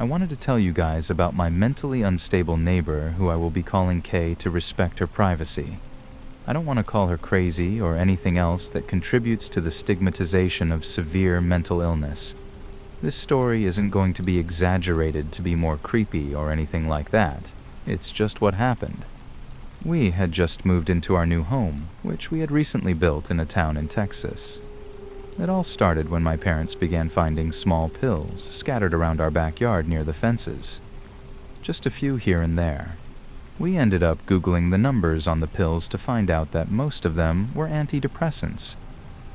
I wanted to tell you guys about my mentally unstable neighbor who I will be calling Kay to respect her privacy. I don't want to call her crazy or anything else that contributes to the stigmatization of severe mental illness. This story isn't going to be exaggerated to be more creepy or anything like that. It's just what happened. We had just moved into our new home, which we had recently built in a town in Texas. It all started when my parents began finding small pills scattered around our backyard near the fences. Just a few here and there. We ended up Googling the numbers on the pills to find out that most of them were antidepressants,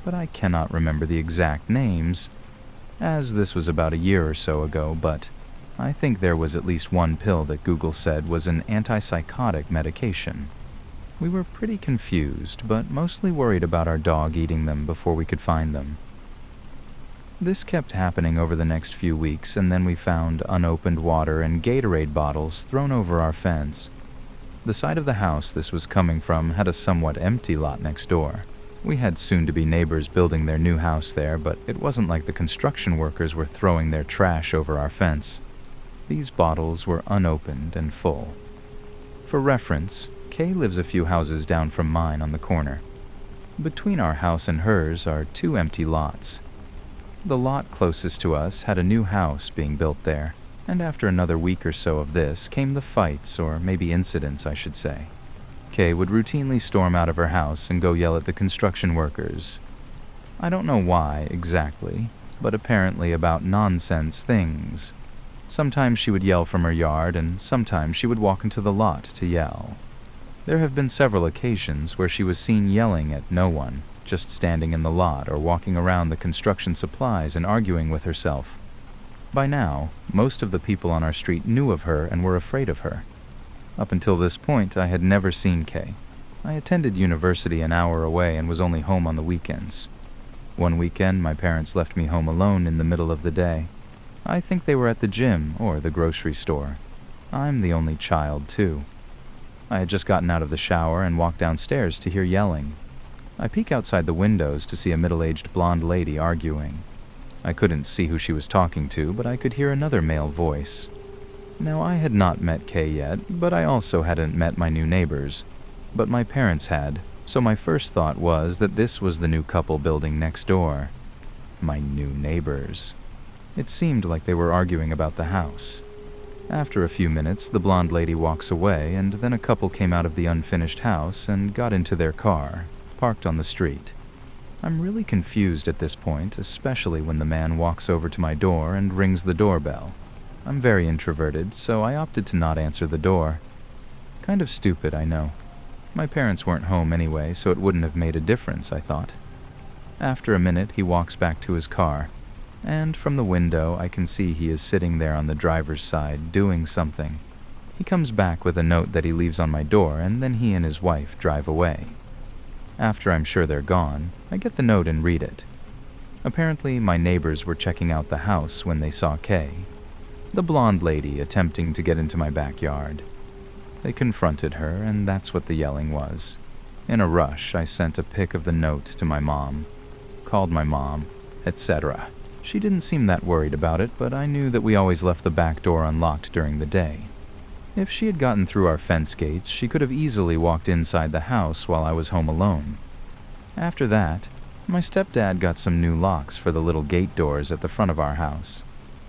but I cannot remember the exact names, as this was about a year or so ago, but I think there was at least one pill that Google said was an antipsychotic medication. We were pretty confused, but mostly worried about our dog eating them before we could find them. This kept happening over the next few weeks, and then we found unopened water and Gatorade bottles thrown over our fence. The side of the house this was coming from had a somewhat empty lot next door. We had soon-to-be neighbors building their new house there, but it wasn't like the construction workers were throwing their trash over our fence. These bottles were unopened and full. For reference, Kay lives a few houses down from mine on the corner. Between our house and hers are 2 empty lots. The lot closest to us had a new house being built there, and after another week or so of this came the fights, or maybe incidents, I should say. Kay would routinely storm out of her house and go yell at the construction workers. I don't know why exactly, but apparently about nonsense things. Sometimes she would yell from her yard, and sometimes she would walk into the lot to yell. There have been several occasions where she was seen yelling at no one, just standing in the lot or walking around the construction supplies and arguing with herself. By now, most of the people on our street knew of her and were afraid of her. Up until this point, I had never seen Kay. I attended university an hour away and was only home on the weekends. One weekend, my parents left me home alone in the middle of the day. I think they were at the gym or the grocery store. I'm the only child, too. I had just gotten out of the shower and walked downstairs to hear yelling. I peek outside the windows to see a middle-aged blonde lady arguing. I couldn't see who she was talking to, but I could hear another male voice. Now, I had not met Kay yet, but I also hadn't met my new neighbors. But my parents had, so my first thought was that this was the new couple building next door. My new neighbors. It seemed like they were arguing about the house. After a few minutes, the blonde lady walks away, and then a couple came out of the unfinished house and got into their car, parked on the street. I'm really confused at this point, especially when the man walks over to my door and rings the doorbell. I'm very introverted, so I opted to not answer the door. Kind of stupid, I know. My parents weren't home anyway, so it wouldn't have made a difference, I thought. After a minute, he walks back to his car, and from the window I can see he is sitting there on the driver's side doing something. He comes back with a note that he leaves on my door, and then he and his wife drive away. After I'm sure they're gone, I get the note and read it. Apparently, my neighbors were checking out the house when they saw Kay, the blonde lady attempting to get into my backyard. They confronted her, and that's what the yelling was. In a rush, I sent a pic of the note to my mom, called my mom, etc. She didn't seem that worried about it, but I knew that we always left the back door unlocked during the day. If she had gotten through our fence gates, she could have easily walked inside the house while I was home alone. After that, my stepdad got some new locks for the little gate doors at the front of our house.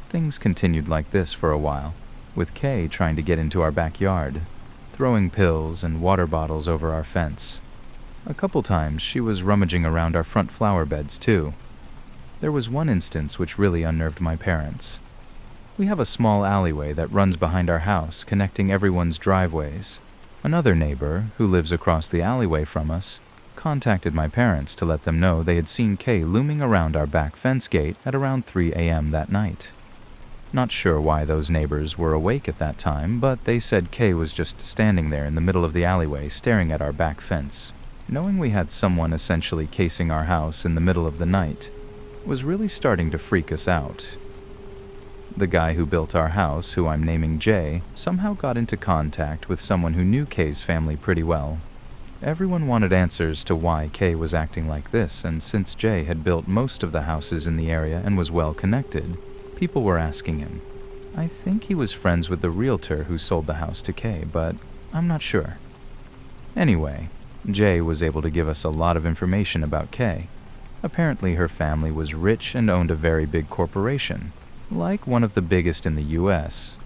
Things continued like this for a while, with Kay trying to get into our backyard, throwing pills and water bottles over our fence. A couple times she was rummaging around our front flower beds too. There was one instance which really unnerved my parents. We have a small alleyway that runs behind our house, connecting everyone's driveways. Another neighbor, who lives across the alleyway from us, contacted my parents to let them know they had seen Kay looming around our back fence gate at around 3 a.m. that night. Not sure why those neighbors were awake at that time, but they said Kay was just standing there in the middle of the alleyway staring at our back fence. Knowing we had someone essentially casing our house in the middle of the night was really starting to freak us out. The guy who built our house, who I'm naming Jay, somehow got into contact with someone who knew Kay's family pretty well. Everyone wanted answers to why Kay was acting like this, and since Jay had built most of the houses in the area and was well connected, people were asking him. I think he was friends with the realtor who sold the house to Kay, but I'm not sure. Anyway, Jay was able to give us a lot of information about Kay. Apparently her family was rich and owned a very big corporation, like one of the biggest in the US.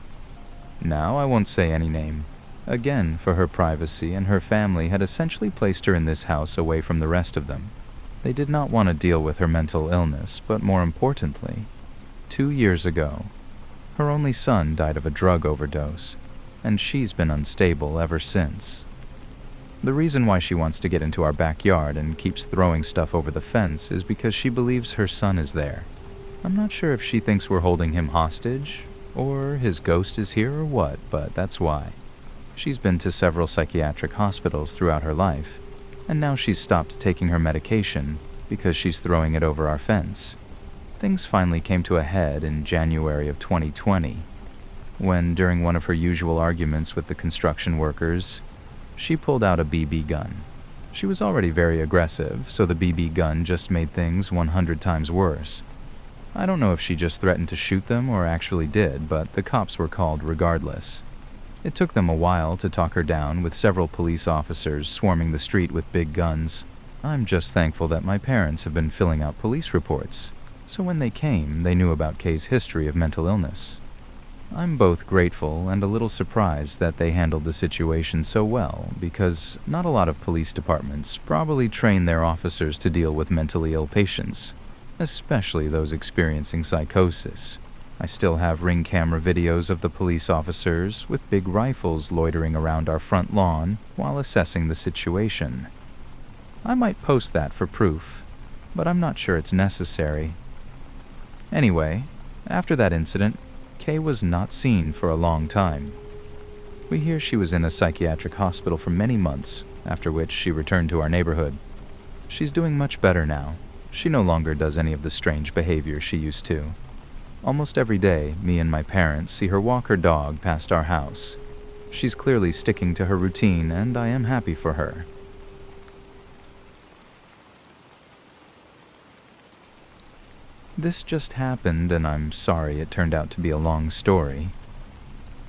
Now I won't say any name. Again, for her privacy, and her family had essentially placed her in this house away from the rest of them. They did not want to deal with her mental illness, but more importantly, 2 years ago, her only son died of a drug overdose, and she's been unstable ever since. The reason why she wants to get into our backyard and keeps throwing stuff over the fence is because she believes her son is there. I'm not sure if she thinks we're holding him hostage, or his ghost is here or what, but that's why. She's been to several psychiatric hospitals throughout her life, and now she's stopped taking her medication because she's throwing it over our fence. Things finally came to a head in January of 2020, when, during one of her usual arguments with the construction workers, she pulled out a BB gun. She was already very aggressive, so the BB gun just made things 100 times worse. I don't know if she just threatened to shoot them or actually did, but the cops were called regardless. It took them a while to talk her down, with several police officers swarming the street with big guns. I'm just thankful that my parents have been filling out police reports, so when they came, they knew about Kay's history of mental illness. I'm both grateful and a little surprised that they handled the situation so well, because not a lot of police departments probably train their officers to deal with mentally ill patients, especially those experiencing psychosis. I still have ring camera videos of the police officers with big rifles loitering around our front lawn while assessing the situation. I might post that for proof, but I'm not sure it's necessary. Anyway, after that incident, Kay was not seen for a long time. We hear she was in a psychiatric hospital for many months, after which she returned to our neighborhood. She's doing much better now. She no longer does any of the strange behavior she used to. Almost every day, me and my parents see her walk her dog past our house. She's clearly sticking to her routine, and I am happy for her. This just happened, and I'm sorry it turned out to be a long story.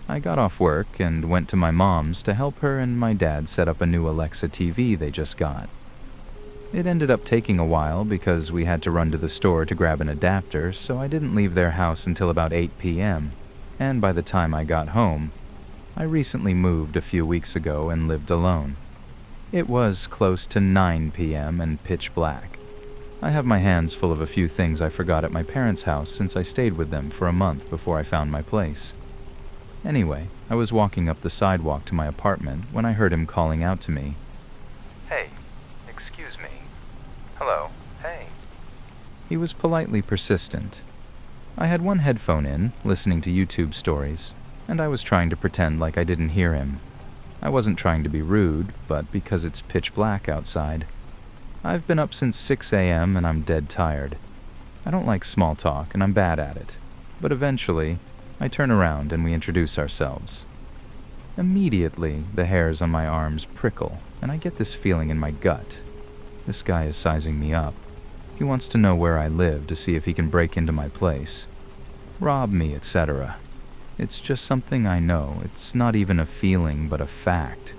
I got off work and went to my mom's to help her and my dad set up a new Alexa TV they just got. It ended up taking a while because we had to run to the store to grab an adapter, so I didn't leave their house until about 8 p.m., and by the time I got home, I recently moved a few weeks ago and lived alone. It was close to 9 p.m. and pitch black. I have my hands full of a few things I forgot at my parents' house since I stayed with them for a month before I found my place. Anyway, I was walking up the sidewalk to my apartment when I heard him calling out to me. Hey, excuse me. Hello, hey. He was politely persistent. I had one headphone in, listening to YouTube stories, and I was trying to pretend like I didn't hear him. I wasn't trying to be rude, but because it's pitch black outside. I've been up since 6 a.m. and I'm dead tired. I don't like small talk and I'm bad at it, but eventually, I turn around and we introduce ourselves. Immediately, the hairs on my arms prickle, and I get this feeling in my gut. This guy is sizing me up. He wants to know where I live to see if he can break into my place, rob me, etc. It's just something I know. It's not even a feeling, but a fact.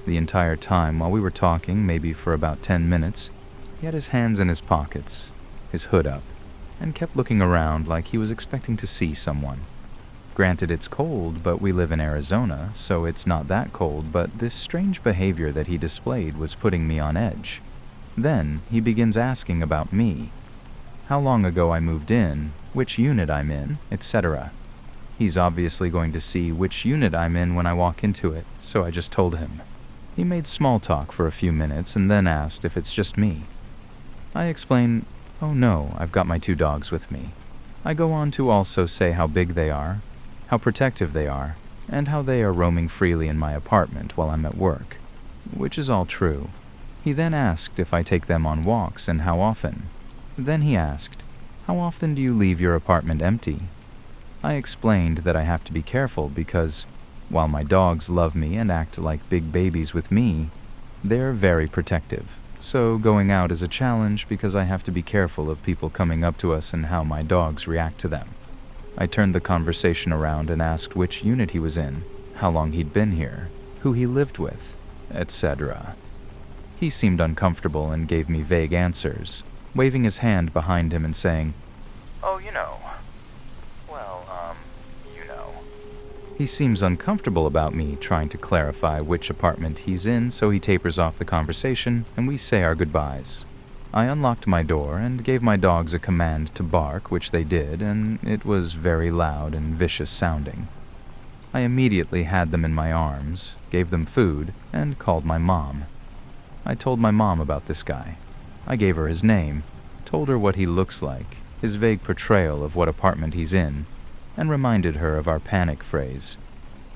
The entire time while we were talking, maybe for about 10 minutes, he had his hands in his pockets, his hood up, and kept looking around like he was expecting to see someone. Granted, it's cold, but we live in Arizona, so it's not that cold, but this strange behavior that he displayed was putting me on edge. Then, he begins asking about me, how long ago I moved in, which unit I'm in, etc. He's obviously going to see which unit I'm in when I walk into it, so I just told him. He made small talk for a few minutes and then asked if it's just me. I explain, oh no, I've got my 2 dogs with me. I go on to also say how big they are, how protective they are, and how they are roaming freely in my apartment while I'm at work, which is all true. He then asked if I take them on walks and how often. Then he asked, how often do you leave your apartment empty? I explained that I have to be careful because, while my dogs love me and act like big babies with me, they're very protective. So going out is a challenge because I have to be careful of people coming up to us and how my dogs react to them. I turned the conversation around and asked which unit he was in, how long he'd been here, who he lived with, etc. He seemed uncomfortable and gave me vague answers, waving his hand behind him and saying, "Oh, you know. Well, you know." He seems uncomfortable about me trying to clarify which apartment he's in, so he tapers off the conversation and we say our goodbyes. I unlocked my door and gave my dogs a command to bark, which they did, and it was very loud and vicious sounding. I immediately had them in my arms, gave them food, and called my mom. I told my mom about this guy. I gave her his name, told her what he looks like, his vague portrayal of what apartment he's in, and reminded her of our panic phrase.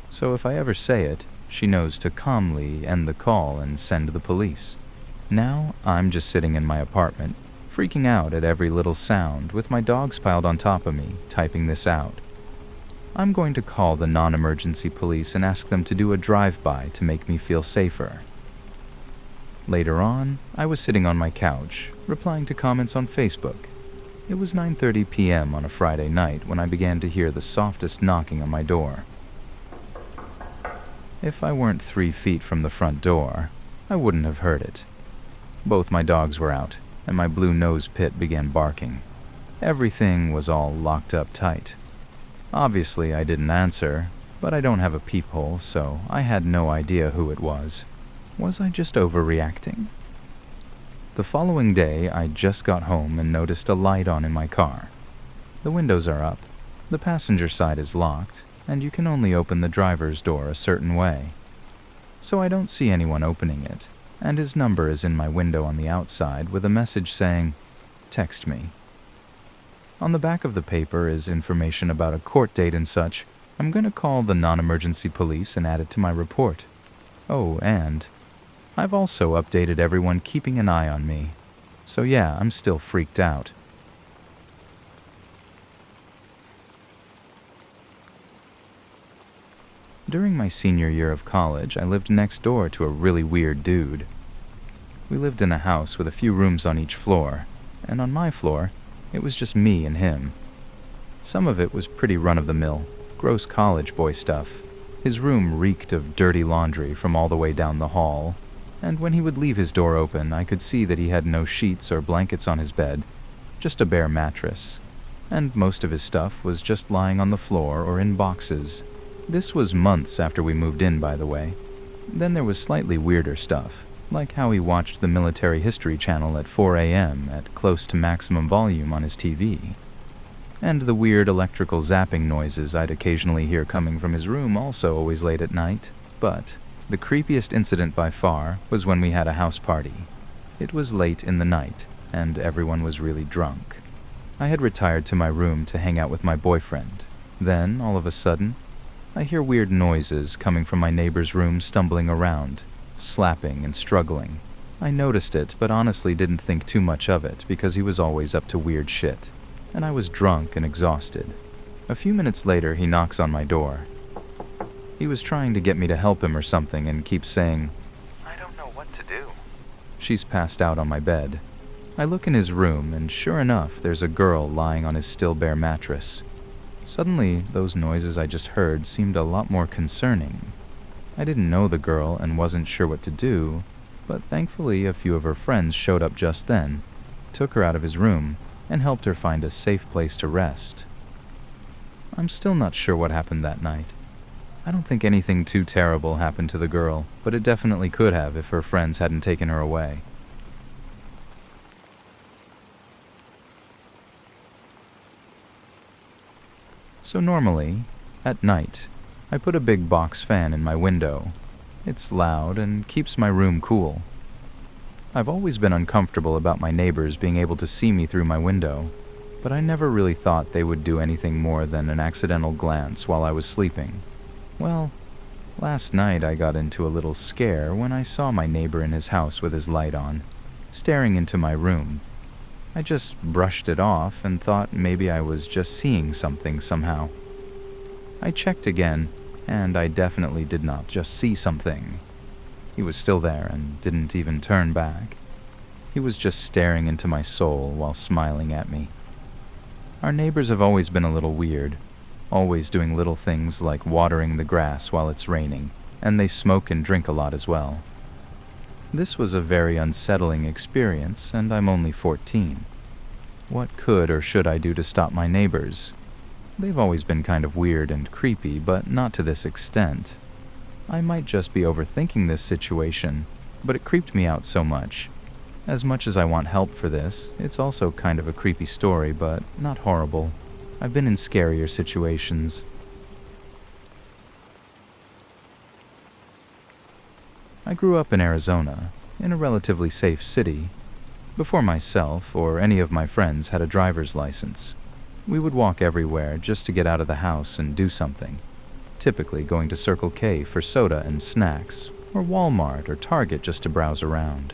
So if I ever say it, she knows to calmly end the call and send the police. Now I'm just sitting in my apartment, freaking out at every little sound, with my dogs piled on top of me, typing this out. I'm going to call the non-emergency police and ask them to do a drive-by to make me feel safer. Later on, I was sitting on my couch, replying to comments on Facebook. It was 9:30 p.m. on a Friday night when I began to hear the softest knocking on my door. If I weren't 3 feet from the front door, I wouldn't have heard it. Both my dogs were out, and my blue nose pit began barking. Everything was all locked up tight. Obviously, I didn't answer, but I don't have a peephole, so I had no idea who it was. Was I just overreacting? The following day, I just got home and noticed a light on in my car. The windows are up, the passenger side is locked, and you can only open the driver's door a certain way. So I don't see anyone opening it, and his number is in my window on the outside with a message saying, "Text me." On the back of the paper is information about a court date and such. I'm going to call the non-emergency police and add it to my report. Oh, and I've also updated everyone keeping an eye on me. So yeah, I'm still freaked out. During my senior year of college, I lived next door to a really weird dude. We lived in a house with a few rooms on each floor, and on my floor, it was just me and him. Some of it was pretty run-of-the-mill, gross college boy stuff. His room reeked of dirty laundry from all the way down the hall, and when he would leave his door open, I could see that he had no sheets or blankets on his bed, just a bare mattress, and most of his stuff was just lying on the floor or in boxes. This was months after we moved in, by the way. Then there was slightly weirder stuff, like how he watched the Military History Channel at 4 a.m. at close to maximum volume on his TV. And the weird electrical zapping noises I'd occasionally hear coming from his room also always late at night. But the creepiest incident by far was when we had a house party. It was late in the night, and everyone was really drunk. I had retired to my room to hang out with my boyfriend. Then, all of a sudden, I hear weird noises coming from my neighbor's room, stumbling around, slapping and struggling. I noticed it, but honestly didn't think too much of it because he was always up to weird shit, and I was drunk and exhausted. A few minutes later, he knocks on my door. He was trying to get me to help him or something and keeps saying, "I don't know what to do." She's passed out on my bed. I look in his room, and sure enough, there's a girl lying on his still bare mattress. Suddenly, those noises I just heard seemed a lot more concerning. I didn't know the girl and wasn't sure what to do, but thankfully a few of her friends showed up just then, took her out of his room, and helped her find a safe place to rest. I'm still not sure what happened that night. I don't think anything too terrible happened to the girl, but it definitely could have if her friends hadn't taken her away. So normally, at night, I put a big box fan in my window. It's loud and keeps my room cool. I've always been uncomfortable about my neighbors being able to see me through my window, but I never really thought they would do anything more than an accidental glance while I was sleeping. Well, last night I got into a little scare when I saw my neighbor in his house with his light on, staring into my room. I just brushed it off and thought maybe I was just seeing something somehow. I checked again, and I definitely did not just see something. He was still there and didn't even turn back. He was just staring into my soul while smiling at me. Our neighbors have always been a little weird, always doing little things like watering the grass while it's raining, and they smoke and drink a lot as well. This was a very unsettling experience, and I'm only 14. What could or should I do to stop my neighbors? They've always been kind of weird and creepy, but not to this extent. I might just be overthinking this situation, but it creeped me out so much. As much as I want help for this, it's also kind of a creepy story, but not horrible. I've been in scarier situations. I grew up in Arizona, in a relatively safe city. Before myself or any of my friends had a driver's license, we would walk everywhere just to get out of the house and do something, typically going to Circle K for soda and snacks, or Walmart or Target just to browse around.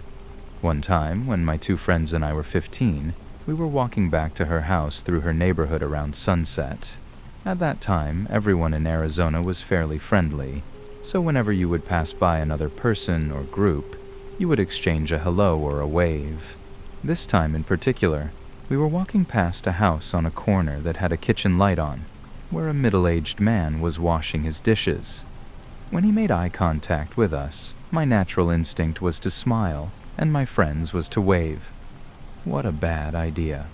One time, when my 2 friends and I were 15, we were walking back to her house through her neighborhood around sunset. At that time, everyone in Arizona was fairly friendly, so whenever you would pass by another person or group, you would exchange a hello or a wave. This time in particular, we were walking past a house on a corner that had a kitchen light on, where a middle-aged man was washing his dishes. When he made eye contact with us, my natural instinct was to smile, and my friend's was to wave. What a bad idea.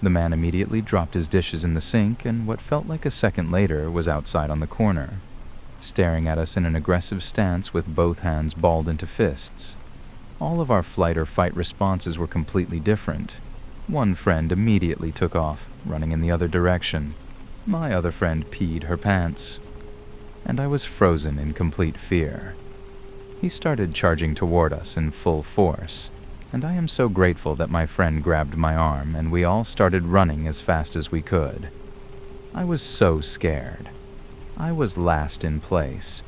The man immediately dropped his dishes in the sink, and what felt like a second later was outside on the corner, staring at us in an aggressive stance with both hands balled into fists. All of our flight or fight responses were completely different. One friend immediately took off, running in the other direction. My other friend peed her pants, and I was frozen in complete fear. He started charging toward us in full force, and I am so grateful that my friend grabbed my arm and we all started running as fast as we could. I was so scared. I was last in place.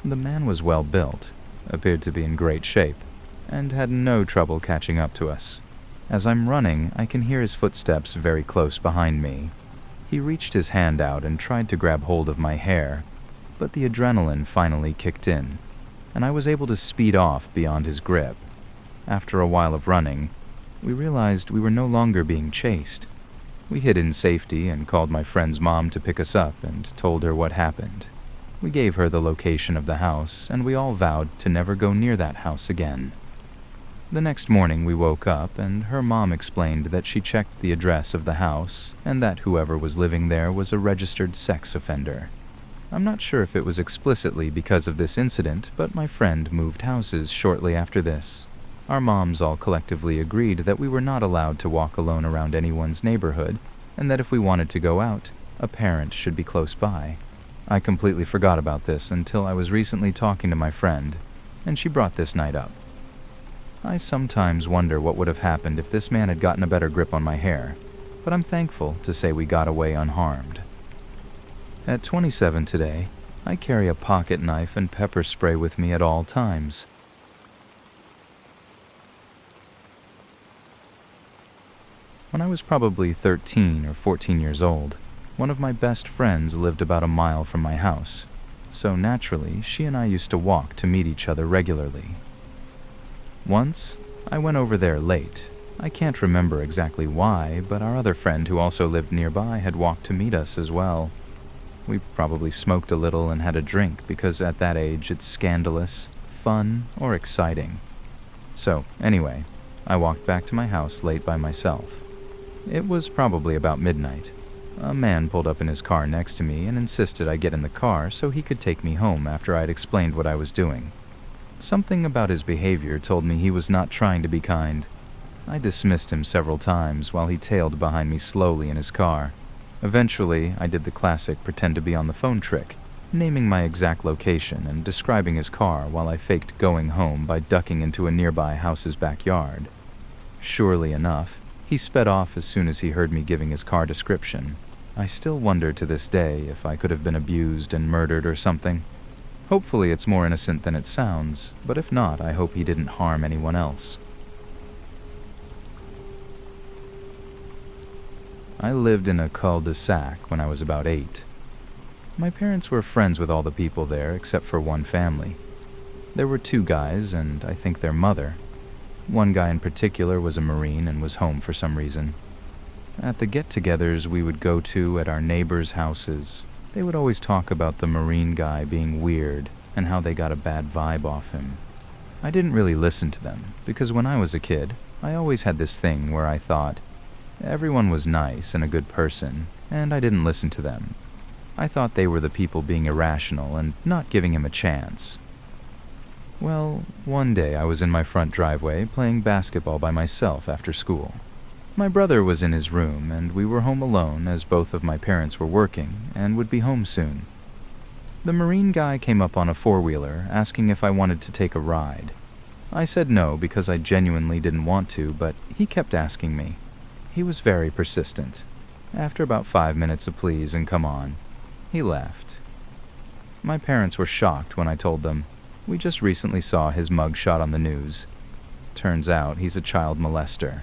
The man was well built, appeared to be in great shape, and had no trouble catching up to us. As I'm running, I can hear his footsteps very close behind me. He reached his hand out and tried to grab hold of my hair, but the adrenaline finally kicked in, and I was able to speed off beyond his grip. After a while of running, we realized we were no longer being chased. We hid in safety and called my friend's mom to pick us up and told her what happened. We gave her the location of the house, and we all vowed to never go near that house again. The next morning we woke up, and her mom explained that she checked the address of the house and that whoever was living there was a registered sex offender. I'm not sure if it was explicitly because of this incident, but my friend moved houses shortly after this. Our moms all collectively agreed that we were not allowed to walk alone around anyone's neighborhood, and that if we wanted to go out, a parent should be close by. I completely forgot about this until I was recently talking to my friend, and she brought this night up. I sometimes wonder what would have happened if this man had gotten a better grip on my hair, but I'm thankful to say we got away unharmed. At 27 today, I carry a pocket knife and pepper spray with me at all times. When I was probably 13 or 14 years old, one of my best friends lived about a mile from my house, so naturally she and I used to walk to meet each other regularly. Once, I went over there late. I can't remember exactly why, but our other friend who also lived nearby had walked to meet us as well. We probably smoked a little and had a drink because at that age it's scandalous, fun, or exciting. So, anyway, I walked back to my house late by myself. It was probably about midnight. A man pulled up in his car next to me and insisted I get in the car so he could take me home after I'd explained what I was doing. Something about his behavior told me he was not trying to be kind. I dismissed him several times while he tailed behind me slowly in his car. Eventually, I did the classic pretend to be on the phone trick, naming my exact location and describing his car while I faked going home by ducking into a nearby house's backyard. Surely enough, he sped off as soon as he heard me giving his car description. I still wonder to this day if I could have been abused and murdered or something. Hopefully it's more innocent than it sounds, but if not, I hope he didn't harm anyone else. I lived in a cul-de-sac when I was about 8. My parents were friends with all the people there except for one family. There were 2 guys and I think their mother. One guy in particular was a Marine and was home for some reason. At the get-togethers we would go to at our neighbors' houses, They would always talk about the Marine guy being weird and how they got a bad vibe off him. I didn't really listen to them, because when I was a kid, I always had this thing where I thought everyone was nice and a good person, and I didn't listen to them. I thought they were the people being irrational and not giving him a chance. Well, one day I was in my front driveway playing basketball by myself after school. My brother was in his room, and we were home alone as both of my parents were working and would be home soon. The Marine guy came up on a four-wheeler asking if I wanted to take a ride. I said no because I genuinely didn't want to, but he kept asking me. He was very persistent. After about 5 minutes of please and come on, he left. My parents were shocked when I told them, "We just recently saw his mug shot on the news. Turns out he's a child molester."